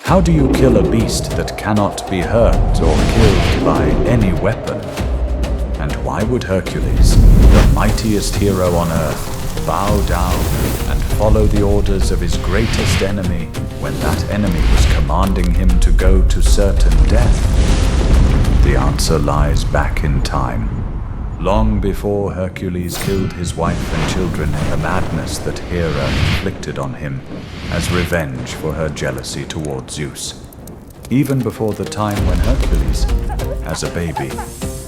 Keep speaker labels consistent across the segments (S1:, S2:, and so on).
S1: How do you kill a beast that cannot be hurt or killed by any weapon? And why would Hercules, the mightiest hero on earth, bow down and follow the orders of his greatest enemy when that enemy was commanding him to go to certain death? The answer lies back in time. Long before Hercules killed his wife and children in the madness that Hera inflicted on him as revenge for her jealousy toward Zeus. Even before the time when Hercules, as a baby,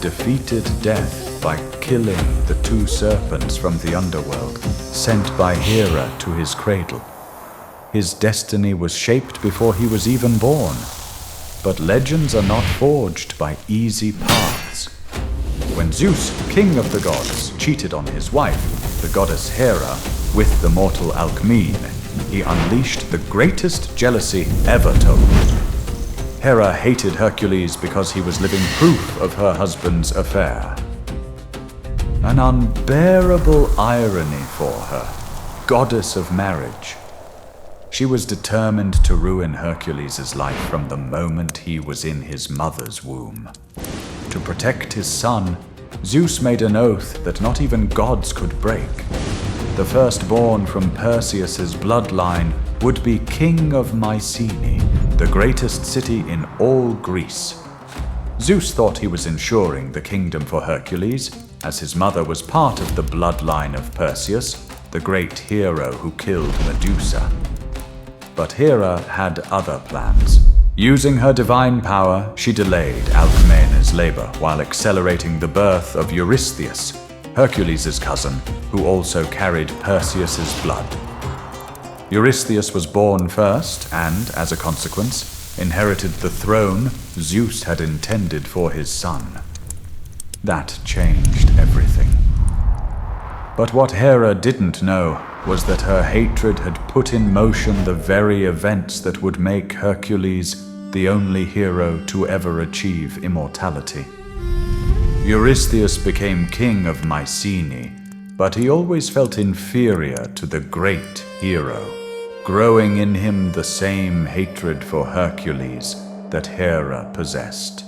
S1: defeated death by killing the two serpents from the underworld sent by Hera to his cradle. His destiny was shaped before he was even born. But legends are not forged by easy paths. When Zeus, king of the gods, cheated on his wife, the goddess Hera, with the mortal Alcmene, he unleashed the greatest jealousy ever told. Hera hated Hercules because he was living proof of her husband's affair. An unbearable irony for her, goddess of marriage. She was determined to ruin Hercules' life from the moment he was in his mother's womb. To protect his son, Zeus made an oath that not even gods could break. The firstborn from Perseus' bloodline would be king of Mycenae, the greatest city in all Greece. Zeus thought he was ensuring the kingdom for Hercules, as his mother was part of the bloodline of Perseus, the great hero who killed Medusa. But Hera had other plans. Using her divine power, she delayed Alcmene's labor while accelerating the birth of Eurystheus, Hercules' cousin, who also carried Perseus' blood. Eurystheus was born first and, as a consequence, inherited the throne Zeus had intended for his son. That changed everything. But what Hera didn't know was that her hatred had put in motion the very events that would make Hercules the only hero to ever achieve immortality. Eurystheus became king of Mycenae, but he always felt inferior to the great hero, growing in him the same hatred for Hercules that Hera possessed.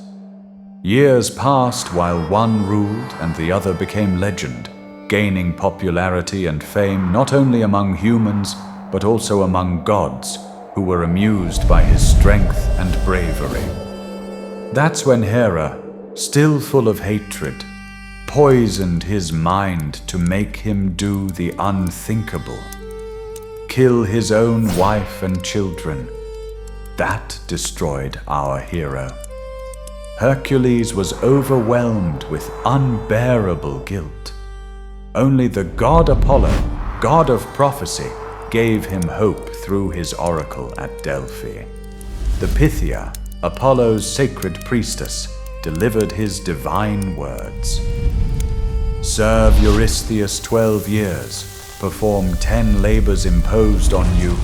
S1: Years passed while one ruled and the other became legend, gaining popularity and fame not only among humans, but also among gods, who were amused by his strength and bravery. That's when Hera, still full of hatred, poisoned his mind to make him do the unthinkable. Kill his own wife and children. That destroyed our hero. Hercules was overwhelmed with unbearable guilt. Only the god Apollo, god of prophecy, gave him hope through his oracle at Delphi. The Pythia, Apollo's sacred priestess, delivered his divine words. Serve Eurystheus 12 years, perform 10 labors imposed on you,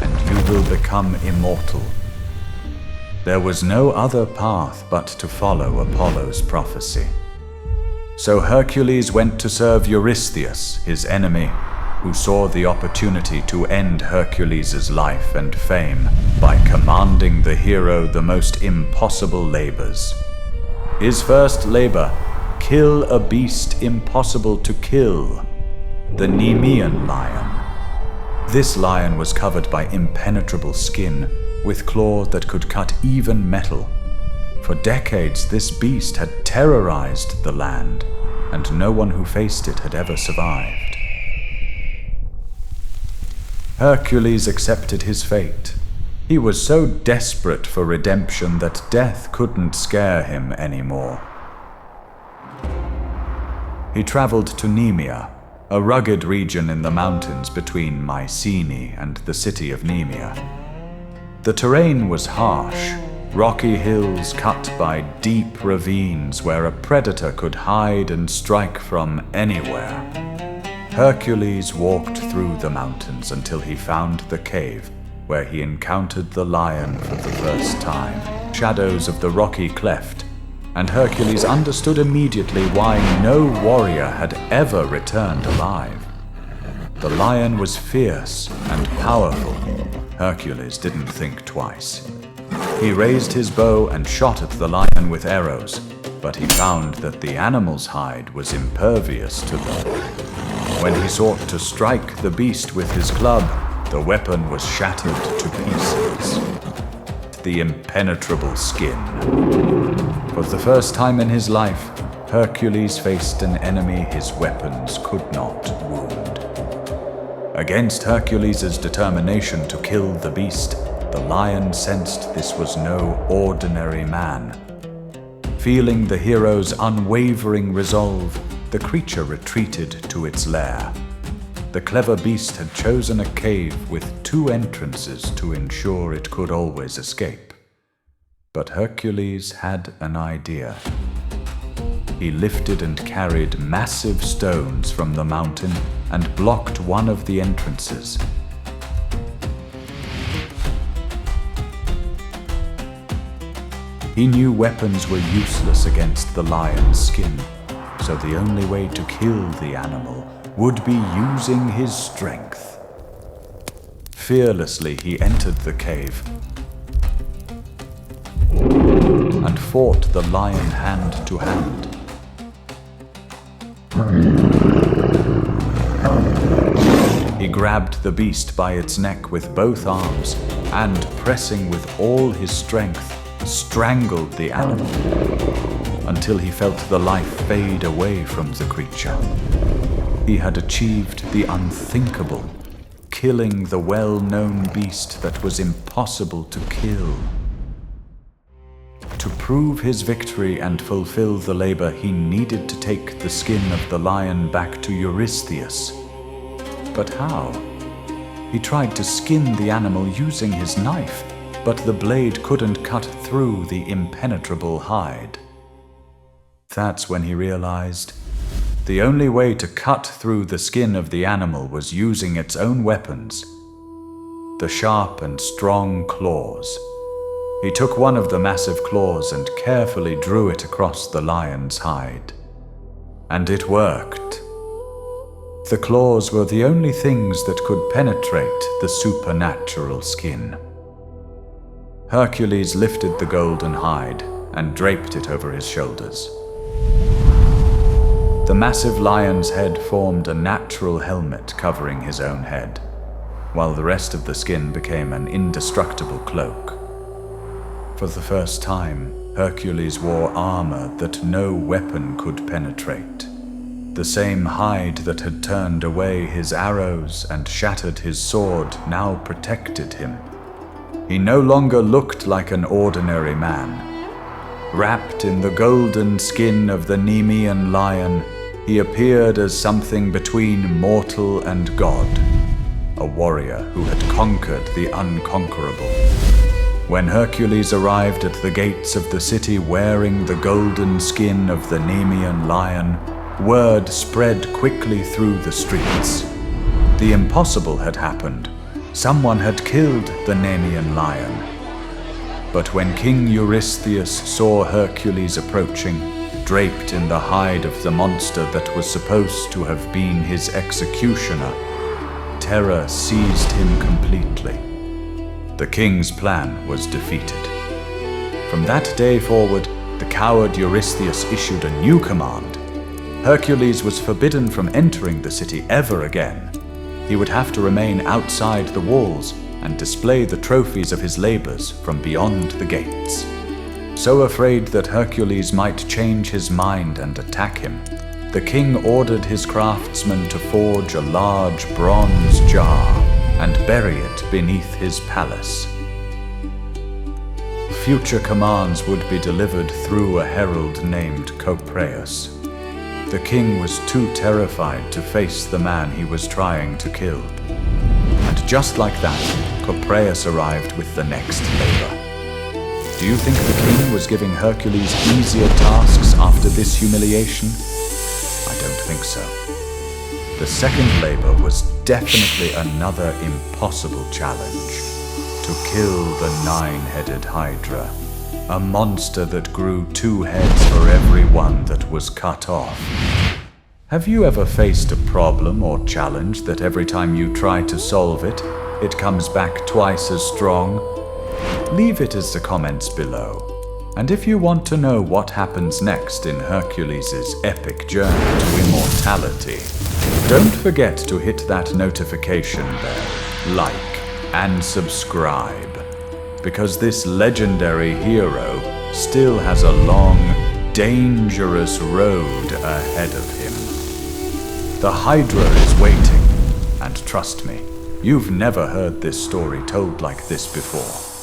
S1: and you will become immortal. There was no other path but to follow Apollo's prophecy. So Hercules went to serve Eurystheus, his enemy, who saw the opportunity to end Hercules' life and fame by commanding the hero the most impossible labors. His first labor, kill a beast impossible to kill, the Nemean Lion. This lion was covered by impenetrable skin, with claws that could cut even metal. For decades, this beast had terrorized the land, and no one who faced it had ever survived. Hercules accepted his fate. He was so desperate for redemption that death couldn't scare him anymore. He traveled to Nemea, a rugged region in the mountains between Mycenae and the city of Nemea. The terrain was harsh, rocky hills cut by deep ravines where a predator could hide and strike from anywhere. Hercules walked through the mountains until he found the cave, where he encountered the lion for the first time. Shadows of the rocky cleft, and Hercules understood immediately why no warrior had ever returned alive. The lion was fierce and powerful. Hercules didn't think twice. He raised his bow and shot at the lion with arrows, but he found that the animal's hide was impervious to them. When he sought to strike the beast with his club, the weapon was shattered to pieces. The impenetrable skin. For the first time in his life, Hercules faced an enemy his weapons could not wound. Against Hercules' determination to kill the beast, the lion sensed this was no ordinary man. Feeling the hero's unwavering resolve, the creature retreated to its lair. The clever beast had chosen a cave with 2 entrances to ensure it could always escape. But Hercules had an idea. He lifted and carried massive stones from the mountain and blocked one of the entrances. He knew weapons were useless against the lion's skin, so the only way to kill the animal would be using his strength. Fearlessly he entered the cave and fought the lion hand to hand. He grabbed the beast by its neck with both arms and, pressing with all his strength, strangled the animal until he felt the life fade away from the creature. He had achieved the unthinkable, killing the well-known beast that was impossible to kill. To prove his victory and fulfill the labor, he needed to take the skin of the lion back to Eurystheus. But how? He tried to skin the animal using his knife, but the blade couldn't cut through the impenetrable hide. That's when he realized the only way to cut through the skin of the animal was using its own weapons, the sharp and strong claws. He took one of the massive claws and carefully drew it across the lion's hide. And it worked. The claws were the only things that could penetrate the supernatural skin. Hercules lifted the golden hide and draped it over his shoulders. The massive lion's head formed a natural helmet covering his own head, while the rest of the skin became an indestructible cloak. For the first time, Hercules wore armor that no weapon could penetrate. The same hide that had turned away his arrows and shattered his sword now protected him. He no longer looked like an ordinary man. Wrapped in the golden skin of the Nemean Lion, he appeared as something between mortal and god, a warrior who had conquered the unconquerable. When Hercules arrived at the gates of the city wearing the golden skin of the Nemean Lion, word spread quickly through the streets. The impossible had happened. Someone had killed the Nemean Lion. But when King Eurystheus saw Hercules approaching, draped in the hide of the monster that was supposed to have been his executioner, terror seized him completely. The king's plan was defeated. From that day forward, the coward Eurystheus issued a new command. Hercules was forbidden from entering the city ever again. He would have to remain outside the walls and display the trophies of his labors from beyond the gates. So afraid that Hercules might change his mind and attack him, the king ordered his craftsmen to forge a large bronze jar and bury it beneath his palace. Future commands would be delivered through a herald named Copreus. The king was too terrified to face the man he was trying to kill. And just like that, Copreus arrived with the next labor. Do you think the king was giving Hercules easier tasks after this humiliation? I don't think so. The second labor was definitely another impossible challenge: to kill the nine-headed Hydra, a monster that grew 2 heads for every one that was cut off. Have you ever faced a problem or challenge that every time you try to solve it, it comes back twice as strong? leave it as the comments below. And if you want to know what happens next in Hercules' epic journey to immortality, don't forget to hit that notification bell, like, and subscribe, because this legendary hero still has a long, dangerous road ahead of him. The Hydra is waiting, and trust me, you've never heard this story told like this before.